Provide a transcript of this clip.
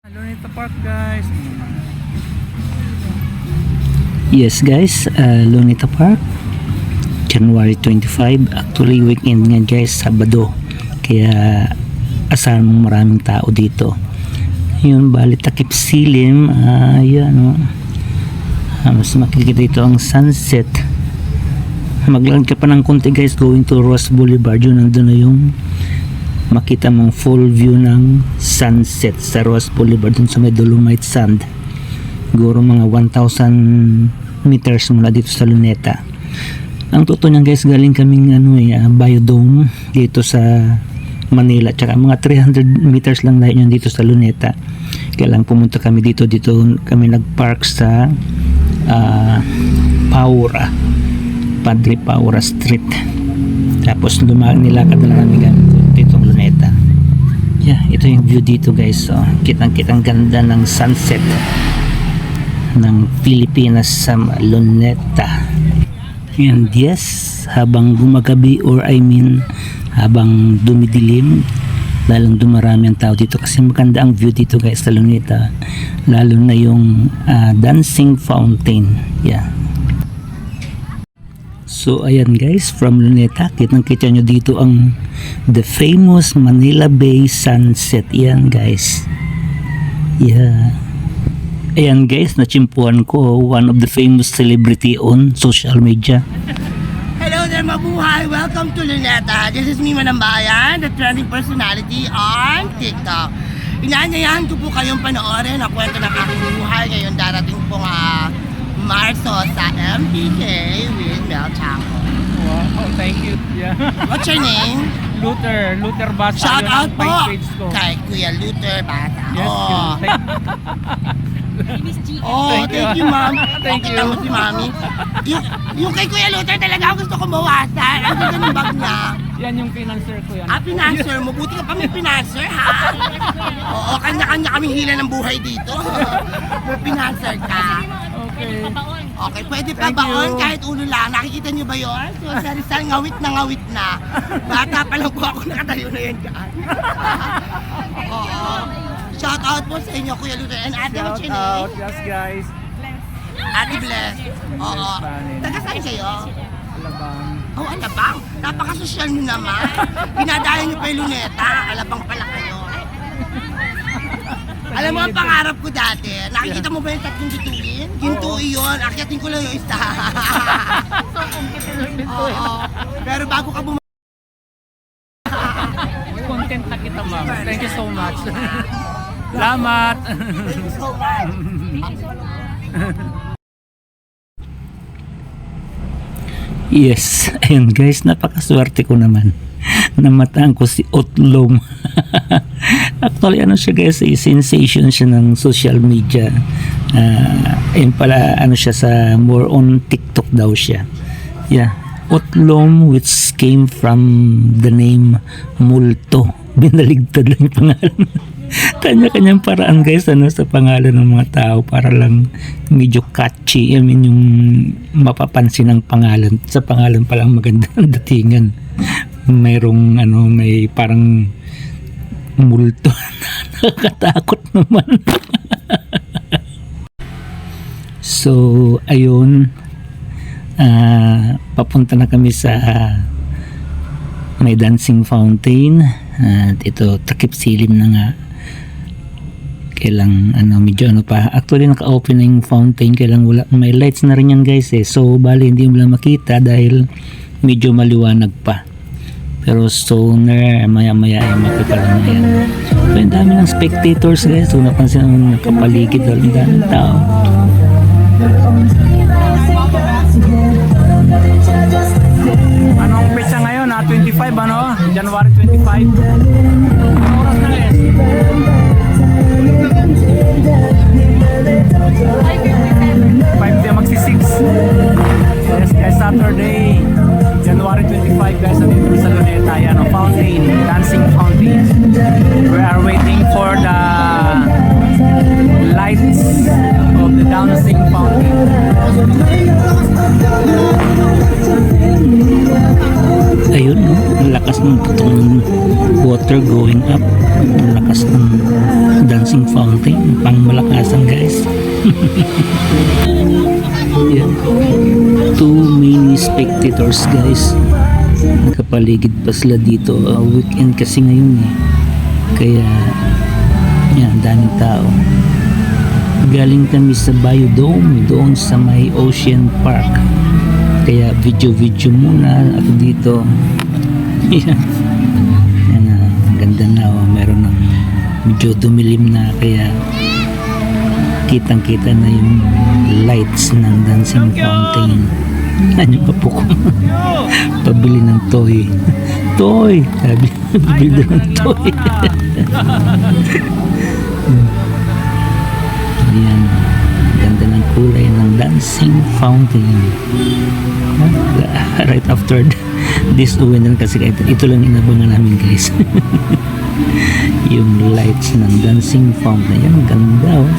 Luneta Park guys. Yes guys, Luneta Park January 25. Actually weekend nga guys, Sabado, kaya asahan mong maraming tao dito. Yun, bali takip silim. Yan mas makikita dito ang sunset. Maglaan ka pa ng konti guys, going to Ross Boulevard. Yun, nandun na yung makita mong full view ng sunset sa Ross Boulevard dun sa may Dolomite Sand. Siguro mga 1,000 meters mula dito sa Luneta. Ang totoo niyan guys, galing kaming Biodome dito sa Manila, tsaka mga 300 meters lang layo yun dito sa Luneta. Kaya lang pumunta kami dito kami nagpark sa Padre Paura Street. Tapos nilakad na lang kami ditong Luneta. Yeah, ito yung view dito guys. So, kitang ganda ng sunset ng Pilipinas sa Luneta. And yes, habang gumagabi habang dumidilim, lalong dumarami ang tao dito kasi maganda ang view dito guys sa Luneta, lalo na yung dancing fountain. Yeah. So ayan guys, from Luneta, kitang-kita nyo dito ang the famous Manila Bay sunset. Yan guys. Yeah. Ayan guys, nachimpuan ko one of the famous celebrity on social media. Hello there mabuhay! Welcome to Luneta. This is me Manambayan, the trending personality on TikTok. Inaanyayahan ko po kayong panoorin ang kwento ng aking buhay ngayon darating pong Marso sa MPK with Mel Chanco. Wow, thank you. Yeah. What's your name? Luther Bata. Shout Yun out ang po page ko. kay Kuya Luther Bata. Yes, Oh, thank you ma'am. Thank Kita you. mo si mami. Yung kay Kuya Luther talaga ako gusto kong bawasan. Ang ganda ng bag niya. Yan yung financer ko yan. Pinancer mo. Buti ka pa may pinancer, ha? Oo, kanya-kanya kaming hila ng buhay dito. May pinancer ka. Okay. Okay, pwede pa Thank baon you. kahit ulo lang. Nakikita niyo ba yun? So, sa Rizal, ngawit na. Bata pa lang po ako, nakatayo na yan dyan. Oo. Shout out po sa inyo, Kuya Luther. And ate, what's your Shout out, name? yes guys. Ate Bless. Oo. Taga saan kayo? Alabang. Oh, Alabang. Napaka-social nyo naman. Pinadayan nyo pa yung Luneta. Alabang pala kayo. Alam mo ang pangarap ko dati, nakikita mo ba yung tatlong bituin? Gintuin yun, akyatin ko lang yung isa. Oo. Pero bago ka Content na kita ma'am. Thank you so much. Salamat. so much. Yes, ayun guys, napakaswerte ko naman. Namataan ko si Otlong. Actually siya guys, sensation siya ng social media. Ayun pala, siya sa more on TikTok daw siya. Yeah, Otlong, which came from the name Multo. Binaligtad lang yung pangalan. Kanya-kanyang paraan guys sa pangalan ng mga tao para lang medyo catchy. I mean yung mapapansin ng pangalan. Sa pangalan pa lang maganda ang datingan. Mayroong may parang multo. Nakakatakot naman. So ayun, papunta na kami sa may dancing fountain. At ito, takip silim na nga. Kailang medyo pa. Actually naka-open na yung fountain, kailang wala, may lights na rin yan guys so bali hindi mo lang makita dahil medyo maliwanag pa, pero sooner maya ay makita lang na yan. So yung dami ng spectators guys, so napansin mo nakapaligid dahil yung daming tao. Anong petsa ngayon? 25 January 25. Anong oras na guys? 5 dia magsi-6. Yes guys, Saturday January 25 guys, nandito sa Luneta. Yan fountain, dancing fountain. We are waiting for the lights of the dancing fountain. Ayun, ang lakas ng putong water going up, ang lakas ng fountain, pang malakasan guys. Yan. Too many spectators guys. Nakapaligid pa sila dito. Weekend kasi ngayon eh. Kaya yan, daming tao. Galing kami sa Biodome doon sa may Ocean Park. Kaya video muna ako dito. Yan. Yan, ganda na. Meron ng medyo dumilim na kaya kitang-kita na yung lights ng dancing fountain. Ano pa po ko? Pabili ng toy. Toy! Sabi, pabili ng toy. Ayan. Ganda ng kulay ng dancing fountain. Right after this uwi na kasi ito lang inabangan namin guys. Yung lights ng dancing fountain. Ayan, ganda oh.